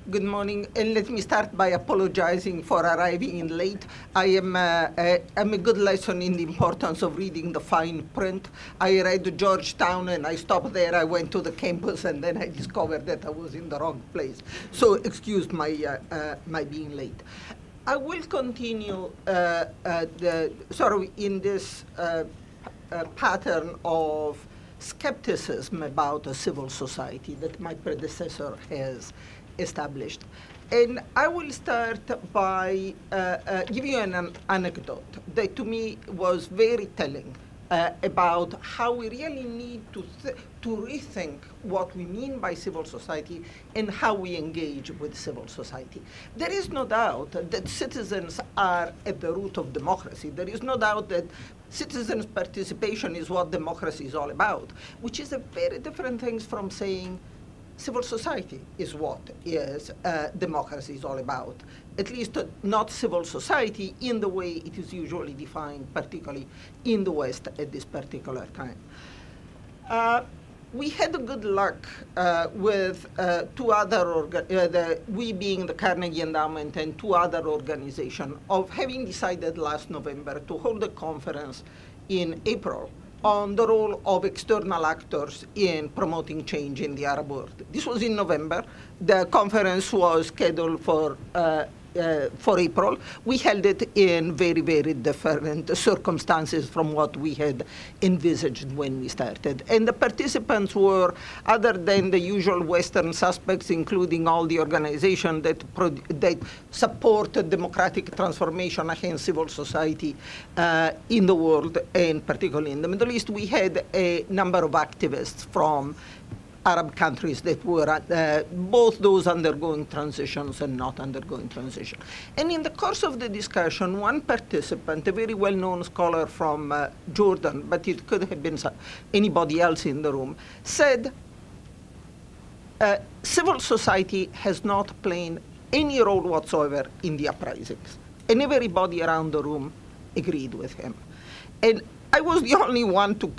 Good morning, and let me start by apologizing for arriving in late. I'm a good lesson in the importance of reading the fine print. I read Georgetown, and I stopped there. I went to the campus, and then I discovered that I was in the wrong place. So excuse my being late. I will continue sort of in this pattern of skepticism about a civil society that my predecessor has established. And I will start by giving you an anecdote that to me was very telling about how we really need to rethink what we mean by civil society and how we engage with civil society. There is no doubt that citizens are at the root of democracy. There is no doubt that citizens' participation is what democracy is all about, which is a very different thing from saying civil society is what democracy is all about, at least not civil society in the way it is usually defined, particularly in the West at this particular time. We had good luck with two other, we being the Carnegie Endowment and two other organizations, of having decided last November to hold a conference in April on the role of external actors in promoting change in the Arab world. This was in November. The conference was scheduled for April. We held it in very, very different circumstances from what we had envisaged when we started. And the participants were, other than the usual Western suspects, including all the organizations that support democratic transformation against civil society in the world, and particularly in the Middle East, we had a number of activists from Arab countries that were both those undergoing transitions and not undergoing transition. And in the course of the discussion, one participant, a very well-known scholar from Jordan, but it could have been anybody else in the room, said, civil society has not played any role whatsoever in the uprisings. And everybody around the room agreed with him. And I was the only one to,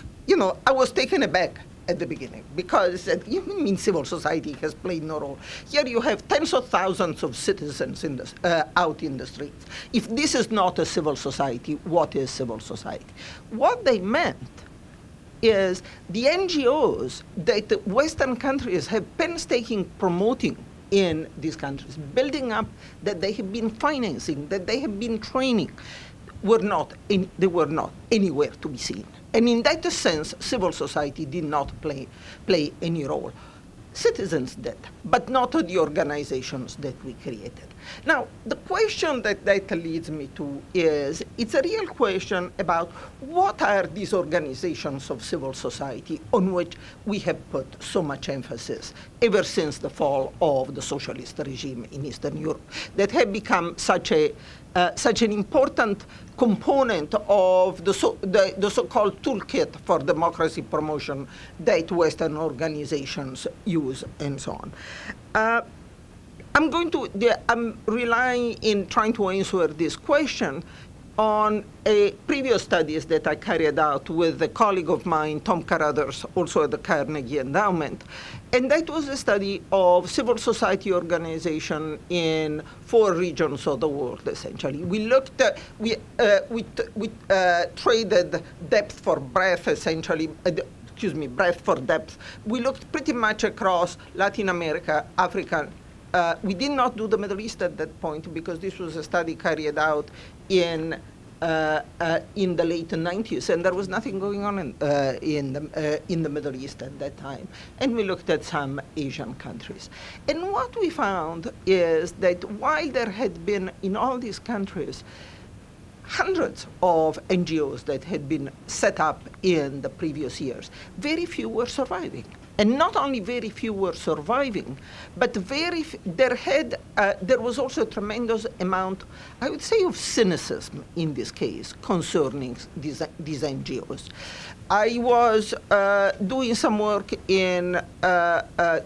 I was taken aback at the beginning, because you mean civil society has played no role. Here you have tens of thousands of citizens in out in the streets. If this is not a civil society, what is civil society? What they meant is the NGOs that Western countries have painstaking promoting in these countries, building up, that they have been financing, that they have been training, they were not anywhere to be seen. And in that sense, civil society did not play any role. Citizens did, but not the organizations that we created. Now, the question that leads me to is, it's a real question about what are these organizations of civil society on which we have put so much emphasis ever since the fall of the socialist regime in Eastern Europe, that have become such an important component of the so-called toolkit for democracy promotion that Western organizations use, and so on. I'm relying in trying to answer this question on previous studies that I carried out with a colleague of mine, Tom Carruthers, also at the Carnegie Endowment. And that was a study of civil society organization in 4 regions of the world, essentially. We looked at, we traded depth for breadth, essentially, breadth for depth. We looked pretty much across Latin America, Africa. We did not do the Middle East at that point because this was a study carried out in the late 90s, and there was nothing going on in the Middle East at that time. And we looked at some Asian countries. And what we found is that while there had been in all these countries hundreds of NGOs that had been set up in the previous years, very few were surviving. And not only very few were surviving, but there was also a tremendous amount, I would say, of cynicism in this case concerning these NGOs. I was doing some work in, I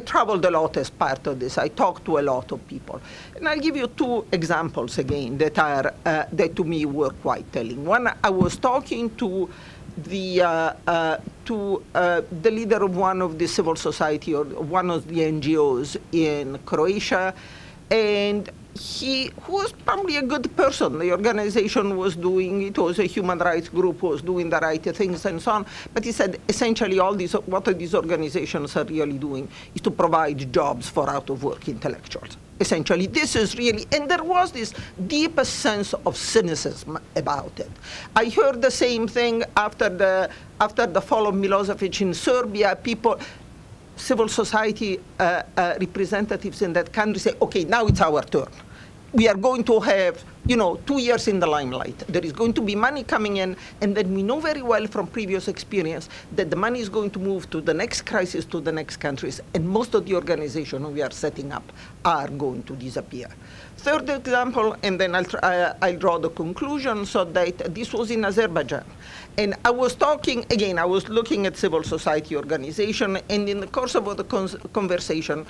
traveled a lot as part of this. I talked to a lot of people. And I'll give you 2 examples again that to me were quite telling. One, I was talking to the leader of one of the civil society or one of the NGOs in Croatia, and he was probably a good person. The organization was doing, it was a human rights group, was doing the right things and so on. But he said, essentially, what these organizations are really doing is to provide jobs for out-of-work intellectuals. Essentially, this is really, and there was this deepest sense of cynicism about it. I heard the same thing after the fall of Milosevic in Serbia. Civil society representatives in that country say, okay, now it's our turn. We are going to have, 2 years in the limelight. There is going to be money coming in, and then we know very well from previous experience that the money is going to move to the next crisis, to the next countries, and most of the organizations we are setting up are going to disappear. Third example, and then I'll draw the conclusion, so that this was in Azerbaijan. And I was talking, again, I was looking at civil society organization, and in the course of the conversation,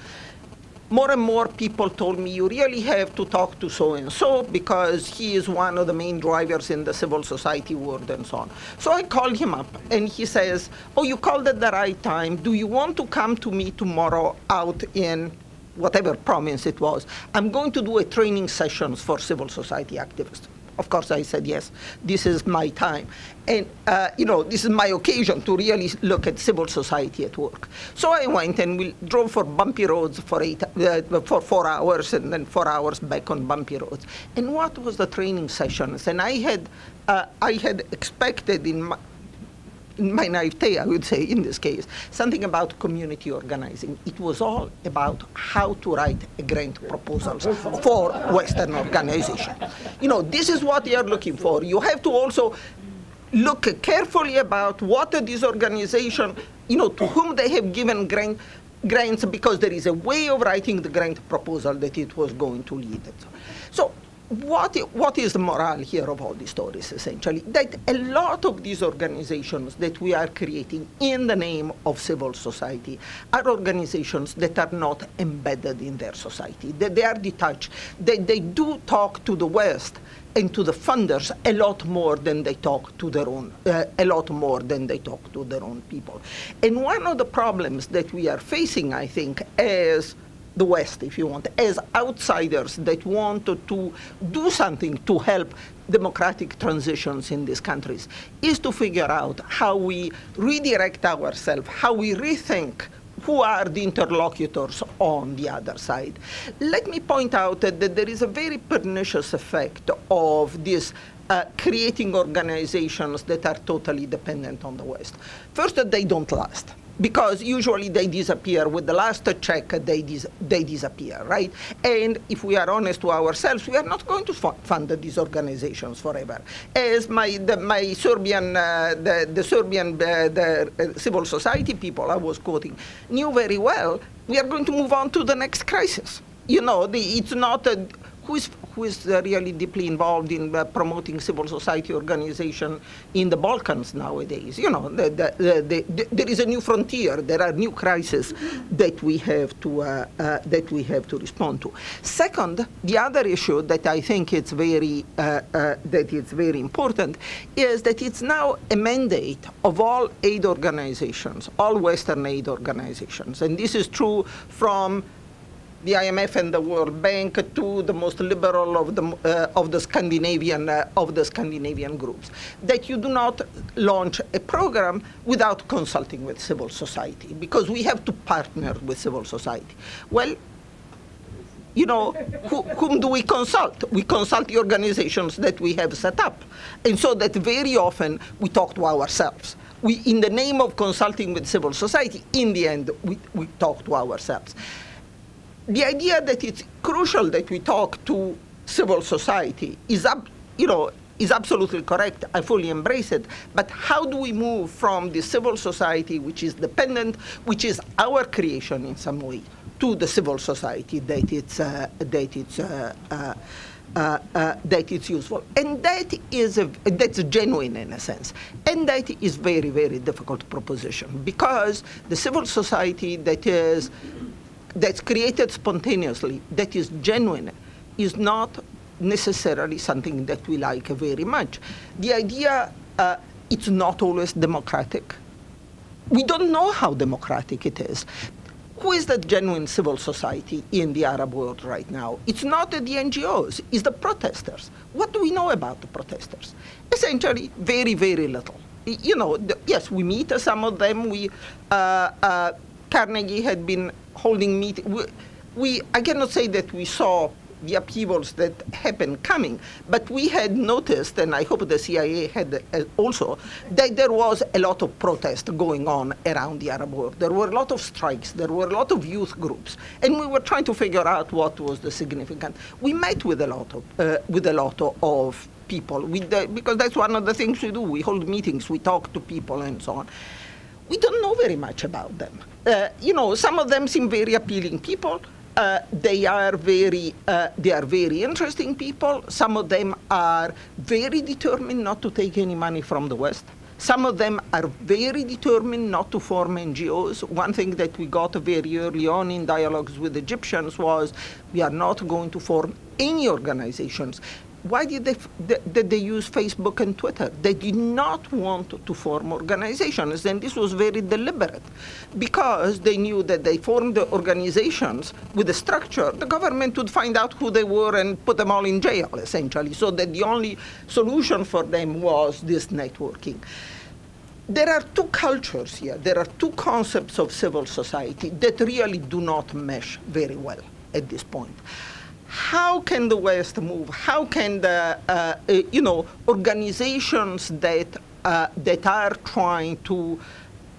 more and more people told me, you really have to talk to so-and-so because he is one of the main drivers in the civil society world and so on. So I called him up, and he says, oh, you called at the right time. Do you want to come to me tomorrow out in whatever province it was? I'm going to do a training sessions for civil society activists. Of course, I said, yes, this is my time. And, this is my occasion to really look at civil society at work. So I went and we drove for bumpy roads for 4 hours and then 4 hours back on bumpy roads. And what was the training sessions? And I had expected in my naivete, I would say, in this case, something about community organizing. It was all about how to write a grant proposals for Western organization. This is what they are looking for. You have to also look carefully about what are these organizations, to whom they have given grants, because there is a way of writing the grant proposal that it was going to lead. So what is the morale here of all these stories, essentially? That a lot of these organizations that we are creating in the name of civil society are organizations that are not embedded in their society. They are detached. They do talk to the West and to the funders a lot more than they talk to their own, people. And one of the problems that we are facing, I think, as the West, if you want, as outsiders that want to do something to help democratic transitions in these countries, is to figure out how we redirect ourselves, how we rethink who are the interlocutors on the other side. Let me point out that there is a very pernicious effect of this creating organizations that are totally dependent on the West. First, that they don't last, because usually they disappear. With the last check, they disappear, right? And if we are honest to ourselves, we are not going to fund these organizations forever. As the Serbian civil society people I was quoting knew very well, we are going to move on to the next crisis. It's not who is really deeply involved in promoting civil society organization in the Balkans nowadays. There is a new frontier. There are new crises that we have to respond to. Second, the other issue that I think it's very important is that it's now a mandate of all aid organizations, all Western aid organizations, and this is true from the IMF and the World Bank to the most liberal of the Scandinavian groups, that you do not launch a program without consulting with civil society, because we have to partner with civil society. Well, whom do we consult? We consult the organizations that we have set up, and so that very often we talk to ourselves. In the name of consulting with civil society, in the end, we talk to ourselves. The idea that it's crucial that we talk to civil society is absolutely correct. I fully embrace it. But how do we move from the civil society, which is dependent, which is our creation in some way, to the civil society that it's useful? And that's genuine in a sense. And that is very, very difficult proposition, because the civil society that's created spontaneously, that is genuine, is not necessarily something that we like very much. The idea It's not always democratic. We don't know how democratic it is. Who is the genuine civil society in the Arab world right now? It's not the NGOs, it's the protesters. What do we know about the protesters? Essentially, very, very little. You know, yes, we meet some of them. Carnegie had been holding meetings. I cannot say that we saw the upheavals that happened coming, but we had noticed, and I hope the CIA had also, that there was a lot of protest going on around the Arab world. There were a lot of strikes, there were a lot of youth groups, and we were trying to figure out what was the significant. We met with a lot of people, because that's one of the things we do. We hold meetings, we talk to people, and so on. We don't know very much about them. You know, some of them seem very appealing people. They are very interesting people. Some of them are very determined not to take any money from the West. Some of them are very determined not to form NGOs. One thing that we got very early on in dialogues with Egyptians was, we are not going to form any organizations. Why did they use Facebook and Twitter? They did not want to form organizations, and this was very deliberate, because they knew that they formed the organizations with a structure. The government would find out who they were and put them all in jail, essentially, so that the only solution for them was this networking. There are two cultures here. There are two concepts of civil society that really do not mesh very well at this point. How can the West move? How can the organizations that are trying to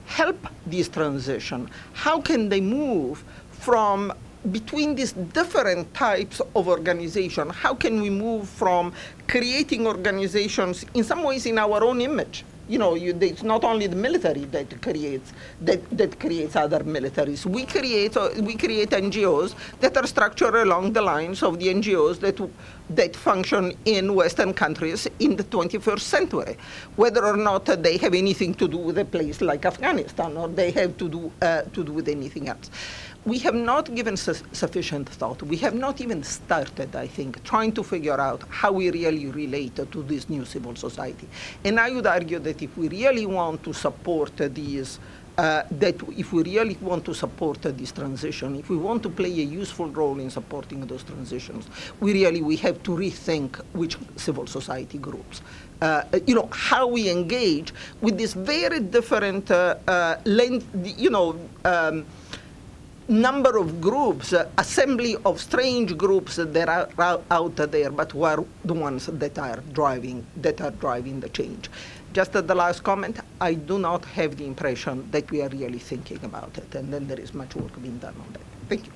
help this transition, how can they move from between these different types of organization? How can we move from creating organizations in some ways in our own image? You know, it's not only the military that creates other militaries. We create NGOs that are structured along the lines of the NGOs that function in Western countries in the 21st century, whether or not they have anything to do with a place like Afghanistan, or they have to do with anything else. We have not given sufficient thought. We have not even started, I think, trying to figure out how we really relate to this new civil society. And I would argue that if we really want to support these, if we really want to support this transition, if we want to play a useful role in supporting those transitions, we have to rethink which civil society groups. How we engage with this very different number of groups, assembly of strange groups that are out there, but who are the ones that are driving the change. Just the last comment, I do not have the impression that we are really thinking about it, and then there is much work being done on that. Thank you.